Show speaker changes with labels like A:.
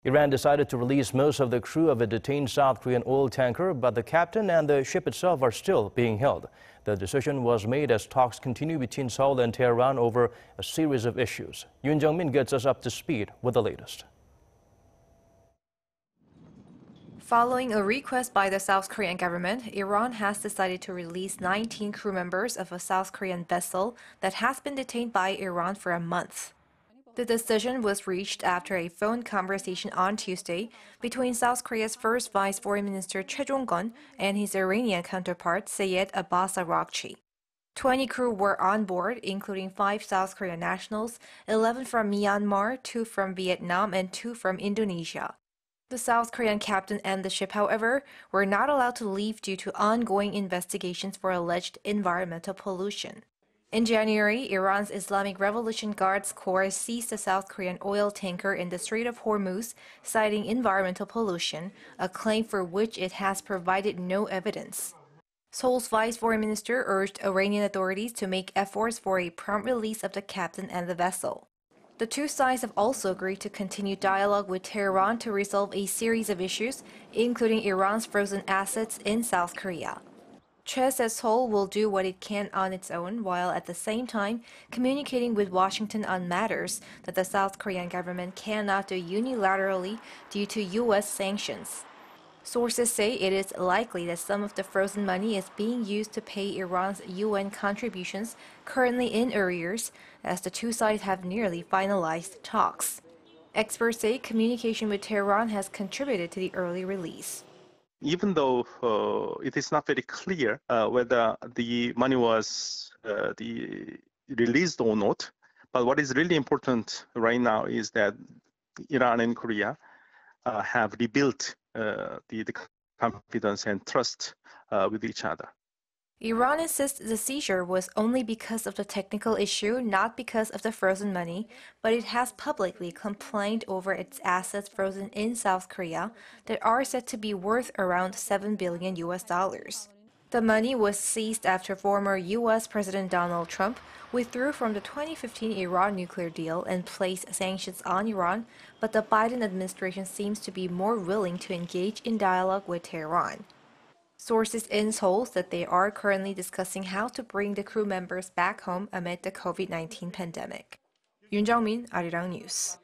A: Iran decided to release most of the crew of a detained South Korean oil tanker, but the captain and the ship itself are still being held. The decision was made as talks continue between Seoul and Tehran over a series of issues. Yoon Jung-min gets us up to speed with the latest.
B: Following a request by the South Korean government, Iran has decided to release 19 crew members of a South Korean vessel that has been detained by Iran for a month. The decision was reached after a phone conversation on Tuesday between South Korea's first Vice Foreign Minister Choi Jong-gun and his Iranian counterpart Sayed Abbas Araghchi. 20 crew were on board, including 5 South Korean nationals, 11 from Myanmar, 2 from Vietnam, and 2 from Indonesia. The South Korean captain and the ship, however, were not allowed to leave due to ongoing investigations for alleged environmental pollution. In January, Iran's Islamic Revolution Guards Corps seized a South Korean oil tanker in the Strait of Hormuz, citing environmental pollution, a claim for which it has provided no evidence. Seoul's Vice Foreign Minister urged Iranian authorities to make efforts for a prompt release of the captain and the vessel. The two sides have also agreed to continue dialogue with Tehran to resolve a series of issues, including Iran's frozen assets in South Korea. Choi says Seoul will do what it can on its own, while at the same time communicating with Washington on matters that the South Korean government cannot do unilaterally due to U.S. sanctions. Sources say it is likely that some of the frozen money is being used to pay Iran's UN contributions currently in arrears, as the two sides have nearly finalized talks. Experts say communication with Tehran has contributed to the early release.
C: Even though it is not very clear whether the money was released or not, but what is really important right now is that Iran and Korea have rebuilt the confidence and trust with each other.
B: Iran insists the seizure was only because of the technical issue, not because of the frozen money, but it has publicly complained over its assets frozen in South Korea that are said to be worth around $7 billion. The money was seized after former U.S. President Donald Trump withdrew from the 2015 Iran nuclear deal and placed sanctions on Iran, but the Biden administration seems to be more willing to engage in dialogue with Tehran. Sources in Seoul said they are currently discussing how to bring the crew members back home amid the COVID-19 pandemic. Yoon Jung-min, Arirang News.